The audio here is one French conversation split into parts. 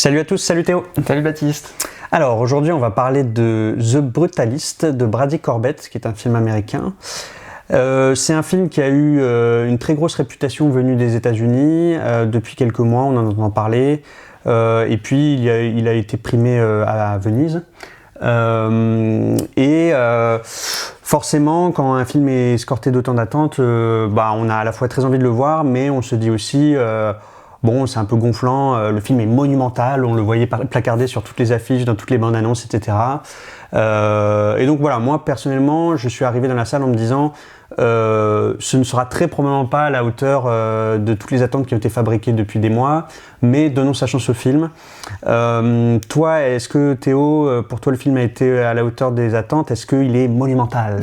Salut à tous, salut Théo. Salut Baptiste. Alors aujourd'hui on va parler de The Brutalist de Brady Corbett, qui est un film américain. C'est un film qui a eu une très grosse réputation venue des États-Unis. Depuis quelques mois on en entend parler. Et puis il a été primé à Venise. Forcément, quand un film est escorté d'autant d'attentes, on a à la fois très envie de le voir, mais on se dit aussi bon, c'est un peu gonflant, le film est monumental, on le voyait placardé sur toutes les affiches, dans toutes les bandes annonces, etc. Et donc voilà, moi personnellement, je suis arrivé dans la salle en me disant ce ne sera très probablement pas à la hauteur de toutes les attentes qui ont été fabriquées depuis des mois, mais donnons sa chance au film. Toi, est-ce que Théo, pour toi le film a été à la hauteur des attentes? Est-ce qu'il est monumental?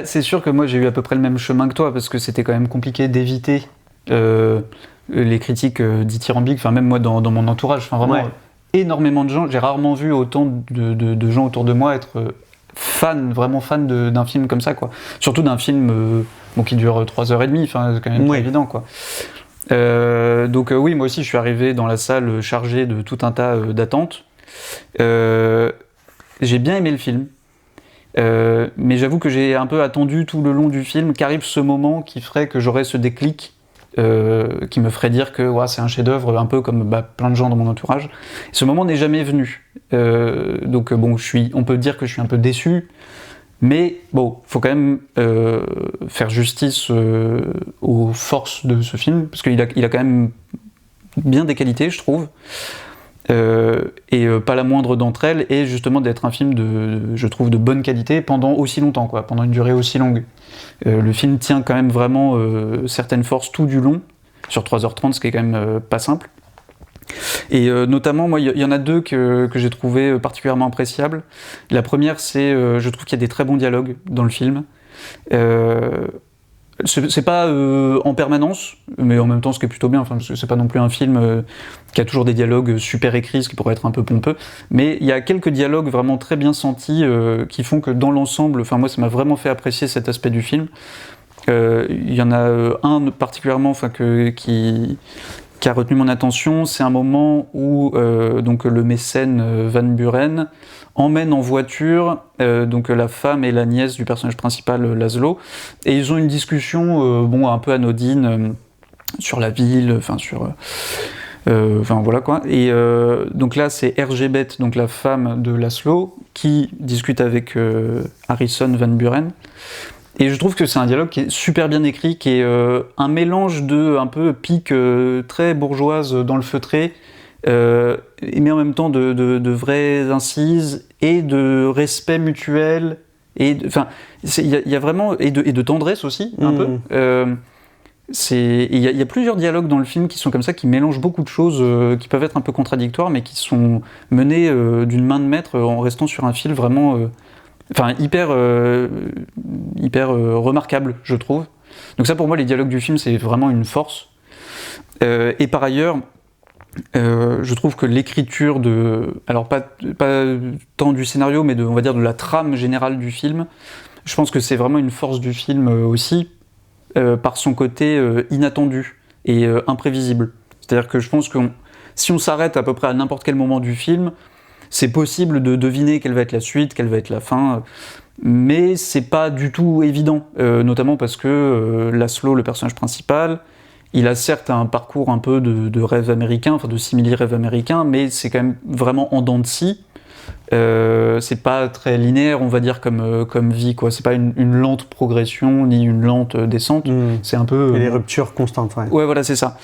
C'est sûr que moi j'ai eu à peu près le même chemin que toi, parce que c'était quand même compliqué d'éviter les critiques dithyrambiques, enfin même moi dans mon entourage, enfin vraiment énormément de gens, j'ai rarement vu autant de gens autour de moi être vraiment fan d'un film comme ça, quoi. Surtout d'un film qui dure 3h30, enfin c'est quand même pas évident, quoi. Oui, moi aussi je suis arrivé dans la salle chargé de tout un tas d'attentes. J'ai bien aimé le film, mais j'avoue que j'ai un peu attendu tout le long du film qu'arrive ce moment qui ferait que j'aurais ce déclic qui me ferait dire que c'est un chef-d'œuvre, un peu comme plein de gens dans mon entourage. Ce moment n'est jamais venu. On peut dire que je suis un peu déçu, mais bon, faut quand même faire justice aux forces de ce film, parce qu'il a quand même bien des qualités, je trouve. Pas la moindre d'entre elles est justement d'être un film je trouve de bonne qualité pendant aussi longtemps, quoi, pendant une durée aussi longue. Le film tient quand même vraiment certaines forces tout du long, sur 3h30, ce qui est quand même pas simple. Et notamment, moi, il y en a deux que j'ai trouvé particulièrement appréciables. La première, c'est, je trouve qu'il y a des très bons dialogues dans le film. C'est pas en permanence, mais en même temps ce qui est plutôt bien, enfin c'est pas non plus un film qui a toujours des dialogues super écrits, ce qui pourrait être un peu pompeux, mais il y a quelques dialogues vraiment très bien sentis qui font que dans l'ensemble, enfin moi ça m'a vraiment fait apprécier cet aspect du film. Il y en a un particulièrement qui a retenu mon attention, c'est un moment où le mécène Van Buren emmène en voiture la femme et la nièce du personnage principal Laszlo, et ils ont une discussion un peu anodine sur la ville, voilà quoi. Et donc là c'est Erzsébet, donc la femme de Laszlo, qui discute avec Harrison Van Buren. Et je trouve que c'est un dialogue qui est super bien écrit, qui est un mélange de un peu pique très bourgeoise dans le feutré, mais en même temps de vraies incises et de respect mutuel, et il y a vraiment et de tendresse aussi un peu. Il y a plusieurs dialogues dans le film qui sont comme ça, qui mélangent beaucoup de choses qui peuvent être un peu contradictoires, mais qui sont menés d'une main de maître en restant sur un fil vraiment hyper remarquable, je trouve. Donc ça, pour moi, les dialogues du film, c'est vraiment une force. Et par ailleurs, je trouve que l'écriture alors pas tant du scénario, mais on va dire de la trame générale du film, je pense que c'est vraiment une force du film aussi, par son côté inattendu et imprévisible. C'est-à-dire que je pense que si on s'arrête à peu près à n'importe quel moment du film, c'est possible de deviner quelle va être la suite, quelle va être la fin, mais c'est pas du tout évident, notamment parce que Laszlo, le personnage principal, il a certes un parcours un peu de rêve américain, de simili-rêve américain, mais c'est quand même vraiment en dents de scie. C'est pas très linéaire, on va dire, comme vie, quoi. C'est pas une lente progression, ni une lente descente, c'est un peu... Et des ruptures constantes, ouais. Ouais, voilà, c'est ça.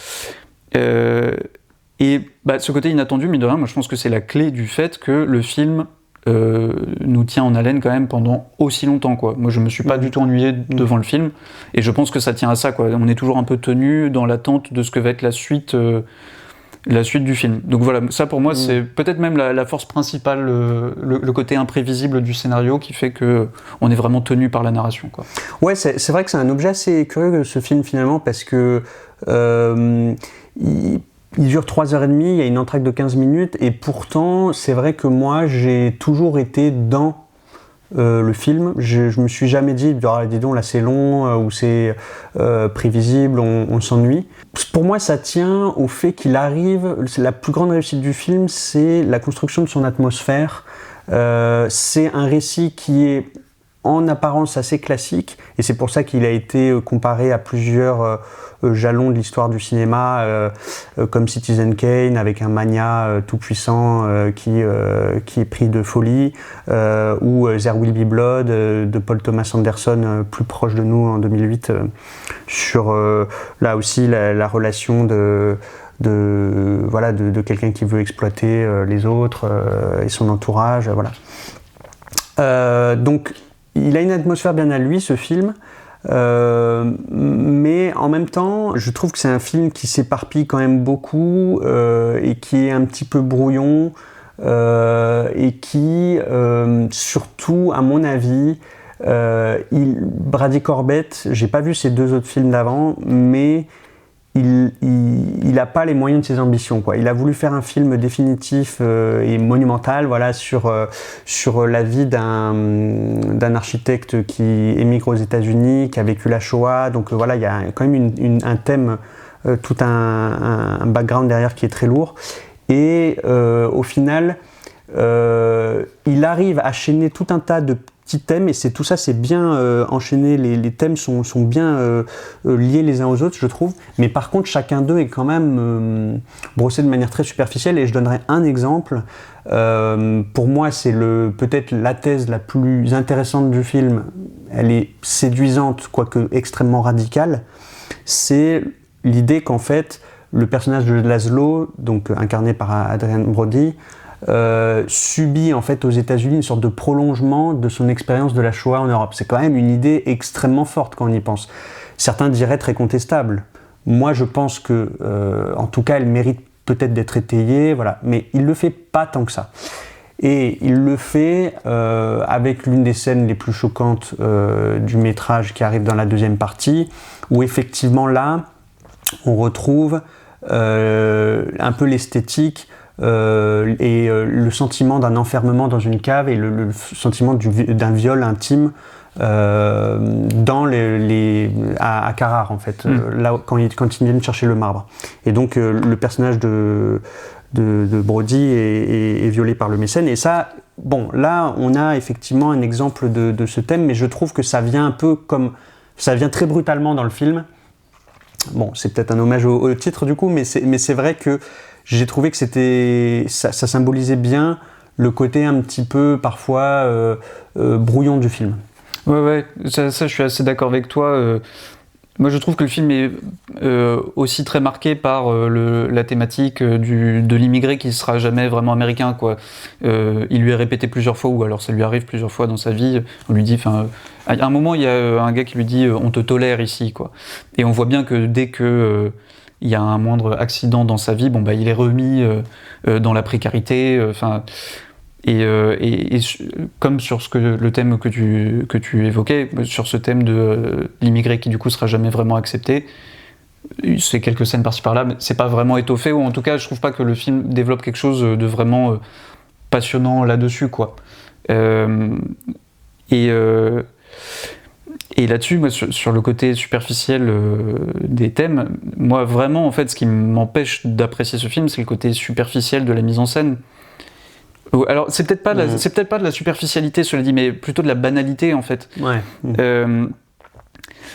Ce côté inattendu, mais de rien, moi je pense que c'est la clé du fait que le film nous tient en haleine quand même pendant aussi longtemps, quoi. Moi je me suis pas du tout ennuyé devant le film, et je pense que ça tient à ça, quoi. On est toujours un peu tenu dans l'attente de ce que va être la suite du film. Donc voilà, ça pour moi c'est peut-être même la force principale, le côté imprévisible du scénario qui fait que on est vraiment tenu par la narration, quoi. Ouais, c'est vrai que c'est un objet assez curieux, ce film, finalement, parce que il dure 3h30, il y a une entracte de 15 minutes, et pourtant, c'est vrai que moi, j'ai toujours été dans le film. Je me suis jamais dit, ah, dis donc là c'est long ou c'est prévisible, on s'ennuie. Pour moi, ça tient au fait qu'il arrive. La plus grande réussite du film, c'est la construction de son atmosphère. C'est un récit qui est en apparence assez classique, et c'est pour ça qu'il a été comparé à plusieurs jalons de l'histoire du cinéma, comme Citizen Kane, avec un mania tout-puissant qui est pris de folie, ou There Will Be Blood de Paul Thomas Anderson, plus proche de nous en 2008, sur là aussi la relation de quelqu'un qui veut exploiter les autres et son entourage, voilà. Donc il a une atmosphère bien à lui, ce film, mais en même temps, je trouve que c'est un film qui s'éparpille quand même beaucoup et qui est un petit peu brouillon et qui, surtout à mon avis, Brady Corbet, j'ai pas vu ses 2 autres films d'avant, mais il n'a pas les moyens de ses ambitions, quoi. Il a voulu faire un film définitif et monumental, voilà, sur la vie d'un architecte qui émigre aux États-Unis, qui a vécu la Shoah. Donc voilà, il y a quand même un thème, tout un background derrière qui est très lourd. Et au final, il arrive à chaîner tout un tas de petits thèmes, et tout ça, c'est bien enchaîné, les thèmes sont bien liés les uns aux autres, je trouve, mais par contre chacun d'eux est quand même brossé de manière très superficielle, et je donnerai un exemple. Pour moi, c'est peut-être la thèse la plus intéressante du film. Elle est séduisante, quoique extrêmement radicale. C'est l'idée qu'en fait le personnage de Laszlo, donc incarné par Adrien Brody, subit en fait aux États-Unis une sorte de prolongement de son expérience de la Shoah en Europe. C'est quand même une idée extrêmement forte quand on y pense. Certains diraient très contestable. Moi, je pense que, en tout cas, elle mérite peut-être d'être étayée, voilà. Mais il le fait pas tant que ça. Et il le fait avec l'une des scènes les plus choquantes du métrage qui arrive dans la deuxième partie, où effectivement là, on retrouve un peu l'esthétique et le sentiment d'un enfermement dans une cave, et le sentiment d'un viol intime à Carrare, en fait, là, quand ils viennent chercher le marbre. Et donc le personnage de Brody est violé par le mécène, et ça, bon, là on a effectivement un exemple de ce thème, mais je trouve que ça vient très brutalement dans le film. Bon, c'est peut-être un hommage au titre du coup, mais c'est vrai que j'ai trouvé que ça symbolisait bien le côté un petit peu parfois brouillon du film. Ouais, ça je suis assez d'accord avec toi. Moi je trouve que le film est aussi très marqué par la thématique de l'immigré qui ne sera jamais vraiment américain, quoi. Il lui est répété plusieurs fois, ou alors ça lui arrive plusieurs fois dans sa vie. On lui dit, à un moment il y a un gars qui lui dit on te tolère ici, quoi. Et on voit bien que dès que il y a un moindre accident dans sa vie, bon il est remis dans la précarité, et comme sur le thème que tu évoquais, sur ce thème de l'immigré qui du coup sera jamais vraiment accepté, c'est quelques scènes par-ci par-là, mais c'est pas vraiment étoffé, ou en tout cas je trouve pas que le film développe quelque chose de vraiment passionnant là-dessus, quoi. Et là-dessus, moi, sur le côté superficiel des thèmes, moi vraiment en fait ce qui m'empêche d'apprécier ce film, c'est le côté superficiel de la mise en scène. Alors c'est peut-être pas de la superficialité, cela dit, mais plutôt de la banalité, en fait. Ouais.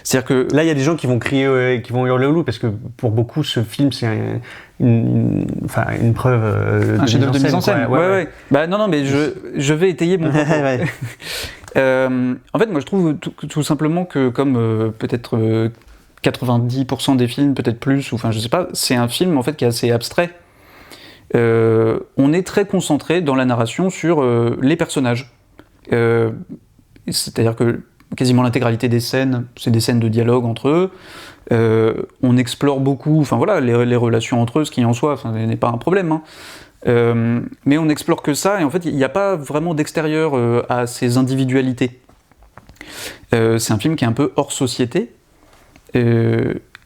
C'est-à-dire que là il y a des gens qui vont crier, qui vont hurler au loup, parce que pour beaucoup ce film c'est une preuve un chef-d'œuvre de mise en scène. Ouais. Bah non, mais je vais étayer mon propos. Ouais. En fait, moi je trouve tout simplement que comme peut-être 90% des films, peut-être plus, ou enfin je sais pas, c'est un film en fait qui est assez abstrait. On est très concentré dans la narration sur les personnages. C'est-à-dire que quasiment l'intégralité des scènes, c'est des scènes de dialogue entre eux. On explore beaucoup, enfin voilà, les relations entre eux, ce qui en soi n'est pas un problème, hein. Mais on n'explore que ça, et en fait il n'y a pas vraiment d'extérieur à ces individualités. C'est un film qui est un peu hors société.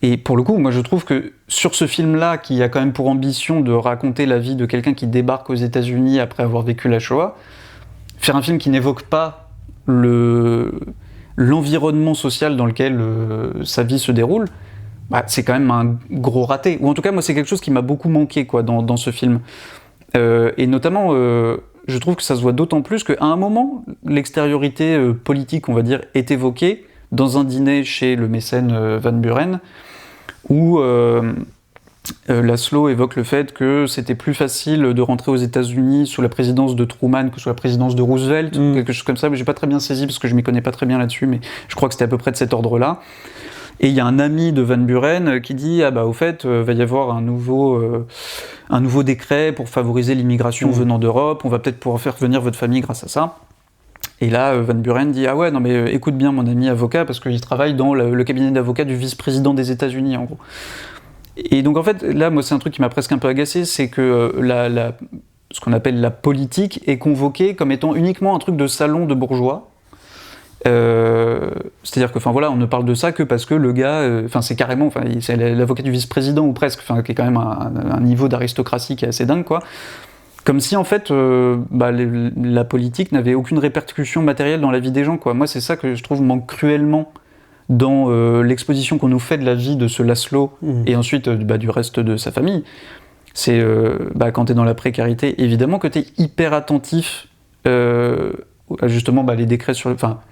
Et pour le coup, moi je trouve que sur ce film-là, qui a quand même pour ambition de raconter la vie de quelqu'un qui débarque aux États-Unis après avoir vécu la Shoah, faire un film qui n'évoque pas l'environnement social dans lequel sa vie se déroule, bah, c'est quand même un gros raté. Ou en tout cas, moi, c'est quelque chose qui m'a beaucoup manqué quoi, dans ce film. Et notamment, je trouve que ça se voit d'autant plus qu'à un moment, l'extériorité politique, on va dire, est évoquée dans un dîner chez le mécène Van Buren, où Laszlo évoque le fait que c'était plus facile de rentrer aux États-Unis sous la présidence de Truman que sous la présidence de Roosevelt, quelque chose comme ça, mais j'ai pas très bien saisi parce que je m'y connais pas très bien là-dessus, mais je crois que c'était à peu près de cet ordre-là. Et il y a un ami de Van Buren qui dit ah bah au fait va y avoir un nouveau décret pour favoriser l'immigration venant d'Europe, on va peut-être pouvoir faire venir votre famille grâce à ça. Et là Van Buren dit ah ouais non mais écoute bien mon ami avocat parce qu'il travaille dans le cabinet d'avocat du vice-président des États-Unis en gros. Et donc en fait là moi c'est un truc qui m'a presque un peu agacé, c'est que ce qu'on appelle la politique est convoquée comme étant uniquement un truc de salon de bourgeois. C'est-à-dire que, enfin voilà, on ne parle de ça que parce que le gars, c'est carrément, c'est l'avocat du vice-président ou presque, qui est quand même un niveau d'aristocratie qui est assez dingue, quoi. Comme si en fait, la politique n'avait aucune répercussion matérielle dans la vie des gens, quoi. Moi, c'est ça que je trouve manque cruellement dans l'exposition qu'on nous fait de la vie de ce Laszlo et ensuite du reste de sa famille. C'est quand t'es dans la précarité, évidemment que t'es hyper attentif. Justement les décrets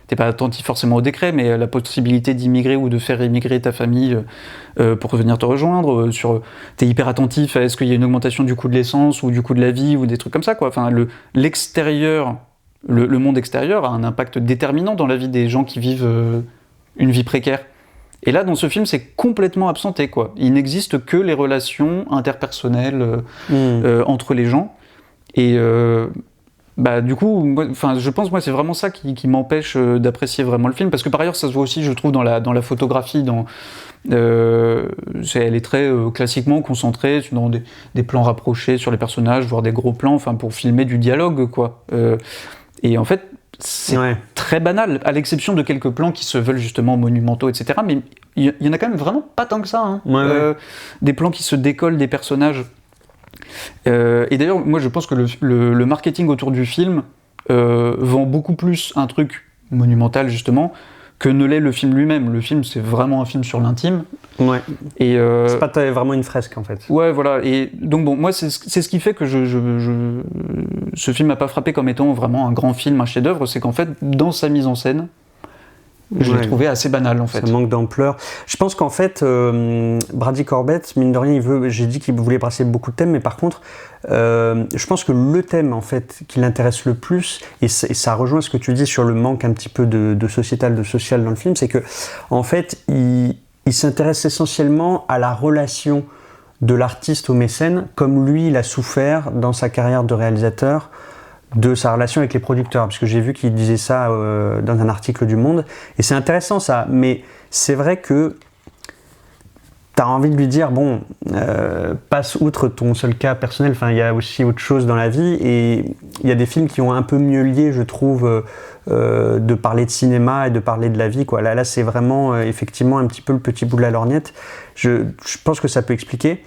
t'es pas attentif forcément aux décrets, mais la possibilité d'immigrer ou de faire émigrer ta famille pour venir te rejoindre, t'es hyper attentif à est-ce qu'il y a une augmentation du coût de l'essence ou du coût de la vie ou des trucs comme ça quoi. Enfin l'extérieur, le monde extérieur a un impact déterminant dans la vie des gens qui vivent une vie précaire. Et là dans ce film c'est complètement absenté quoi. Il n'existe que les relations interpersonnelles entre les gens et du coup, je pense moi c'est vraiment ça qui m'empêche d'apprécier vraiment le film, parce que par ailleurs ça se voit aussi je trouve dans la photographie, elle est très classiquement concentrée dans des plans rapprochés sur les personnages, voire des gros plans, pour filmer du dialogue quoi. Et en fait c'est très banal, à l'exception de quelques plans qui se veulent justement monumentaux, etc. Mais il y en a quand même vraiment pas tant que ça. Hein. Des plans qui se décollent des personnages. Et d'ailleurs, moi je pense que le marketing autour du film vend beaucoup plus un truc monumental justement que ne l'est le film lui-même. Le film c'est vraiment un film sur l'intime. Ouais. Et c'est pas vraiment une fresque en fait. Ouais voilà. Et donc bon, moi c'est ce qui fait que ce film m'a pas frappé comme étant vraiment un grand film, un chef-d'œuvre, c'est qu'en fait dans sa mise en scène, je l'ai trouvé assez banal en fait. Ça manque d'ampleur. Je pense qu'en fait, Brady Corbett, mine de rien, j'ai dit qu'il voulait brasser beaucoup de thèmes, mais par contre, je pense que le thème en fait qui l'intéresse le plus, et ça rejoint ce que tu dis sur le manque un petit peu de sociétal, de social dans le film, c'est que en fait, il s'intéresse essentiellement à la relation de l'artiste au mécène, comme lui, il a souffert dans sa carrière de réalisateur de sa relation avec les producteurs, parce que j'ai vu qu'il disait ça dans un article du Monde, et c'est intéressant ça, mais c'est vrai que t'as envie de lui dire, bon, passe outre ton seul cas personnel, il y a aussi autre chose dans la vie, et il y a des films qui ont un peu mieux lié, je trouve, de parler de cinéma et de parler de la vie, quoi. Là c'est vraiment, effectivement, un petit peu le petit bout de la lorgnette. Je pense que ça peut expliquer.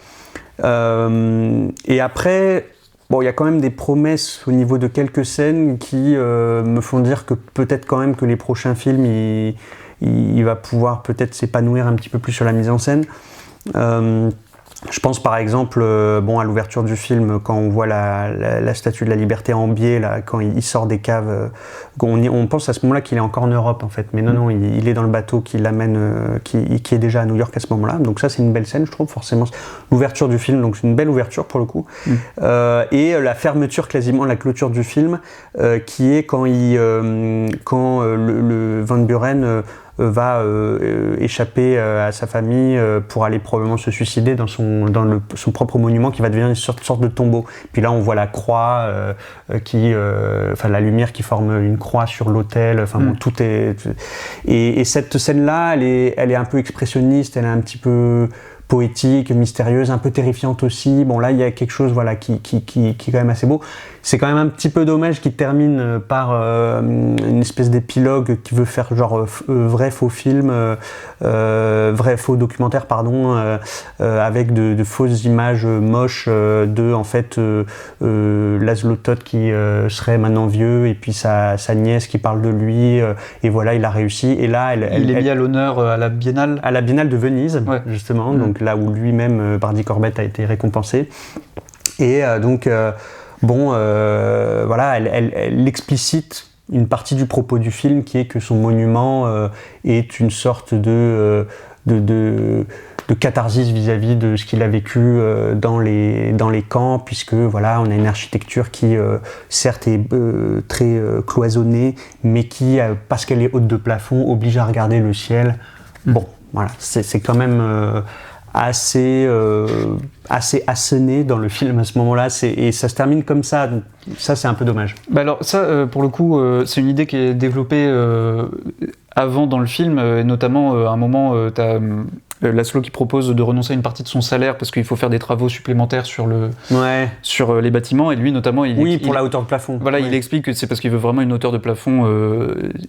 Et après, bon, il y a quand même des promesses au niveau de quelques scènes qui me font dire que peut-être quand même que les prochains films, il va pouvoir peut-être s'épanouir un petit peu plus sur la mise en scène. Je pense par exemple à l'ouverture du film, quand on voit la statue de la liberté en biais, là, quand il sort des caves, on pense à ce moment-là qu'il est encore en Europe en fait, mais non, il est dans le bateau qui l'amène, qui est déjà à New York à ce moment-là, donc ça c'est une belle scène je trouve, forcément, l'ouverture du film, donc c'est une belle ouverture pour le coup, et la fermeture, quasiment la clôture du film, qui est quand le Van Buren va échapper à sa famille pour aller probablement se suicider dans son propre monument qui va devenir une sorte de tombeau. Puis là on voit la croix la lumière qui forme une croix sur l'autel, tout est... Et cette scène-là, elle est un peu expressionniste, elle est un petit peu poétique, mystérieuse, un peu terrifiante aussi. Bon là il y a quelque chose voilà qui est quand même assez beau. C'est quand même un petit peu dommage qu'il termine par une espèce d'épilogue qui veut faire genre vrai faux film, vrai faux documentaire pardon, avec de fausses images moches de en fait Laszlo Todd qui serait maintenant vieux et puis sa nièce qui parle de lui et voilà il a réussi et là il est mis à l'honneur à la Biennale. À la Biennale de Venise justement, donc là où lui-même Bardi Corbett a été récompensé et donc voilà, elle explicite une partie du propos du film qui est que son monument est une sorte de catharsis vis-à-vis de ce qu'il a vécu dans les camps, puisque voilà, on a une architecture qui certes est très cloisonnée, mais qui, parce qu'elle est haute de plafond, oblige à regarder le ciel. Bon, voilà, c'est quand même assez asséné dans le film à ce moment-là, et ça se termine comme ça, donc ça c'est un peu dommage. Bah alors ça, pour le coup, c'est une idée qui est développée avant dans le film, et notamment à un moment, t'as Laszlo qui propose de renoncer à une partie de son salaire parce qu'il faut faire des travaux supplémentaires sur les bâtiments, et lui notamment pour la hauteur de plafond. Voilà, il explique que c'est parce qu'il veut vraiment une hauteur de plafond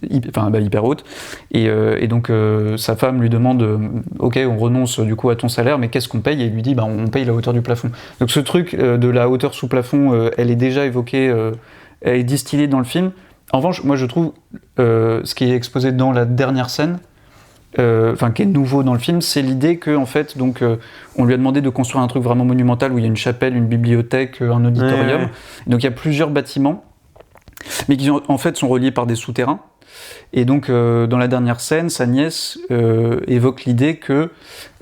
hyper haute, et donc sa femme lui demande ok, on renonce du coup à ton salaire, mais qu'est-ce qu'on paye? Et il lui dit on paye la hauteur du plafond. Donc ce truc de la hauteur sous plafond, elle est déjà évoquée, elle est distillée dans le film. En revanche, moi je trouve ce qui est exposé dans la dernière scène, qui est nouveau dans le film, c'est l'idée que en fait, donc, on lui a demandé de construire un truc vraiment monumental où il y a une chapelle, une bibliothèque, un auditorium. Donc il y a plusieurs bâtiments, mais qui en fait sont reliés par des souterrains. Et donc dans la dernière scène, sa nièce évoque l'idée que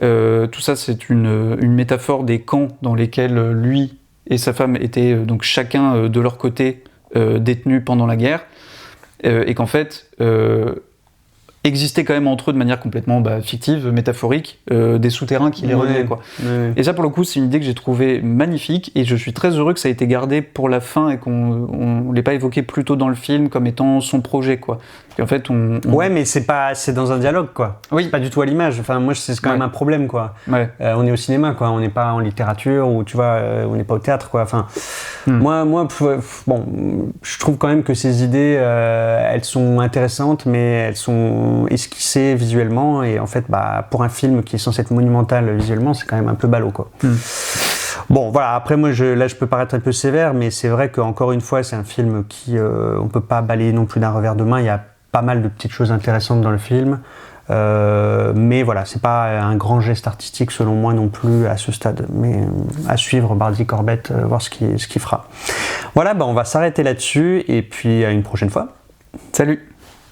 tout ça c'est une métaphore des camps dans lesquels lui et sa femme étaient donc chacun de leur côté détenus pendant la guerre, et qu'en fait existaient quand même entre eux de manière complètement fictive, métaphorique, des souterrains qui les reliaient, quoi. Et ça, pour le coup, c'est une idée que j'ai trouvée magnifique, et je suis très heureux que ça ait été gardé pour la fin et qu'on l'ait pas évoqué plus tôt dans le film comme étant son projet, quoi. Et en fait, Ouais, mais c'est dans un dialogue, quoi. Oui. C'est pas du tout à l'image. Enfin, moi, c'est quand même un problème, quoi. Ouais. On est au cinéma, quoi. On n'est pas en littérature, ou tu vois, on n'est pas au théâtre, quoi. Enfin, moi, bon, je trouve quand même que ces idées, elles sont intéressantes, mais elles sont esquissées visuellement, et en fait, pour un film qui est censé être monumental visuellement, c'est quand même un peu ballot, quoi. Bon, voilà, après moi, là je peux paraître un peu sévère, mais c'est vrai qu'encore une fois, c'est un film qui, on peut pas balayer non plus d'un revers de main. Il y a pas mal de petites choses intéressantes dans le film, mais voilà, c'est pas un grand geste artistique selon moi non plus à ce stade, mais à suivre Bardi Corbett, voir ce qu'il fera. Voilà, on va s'arrêter là-dessus, et puis à une prochaine fois. Salut.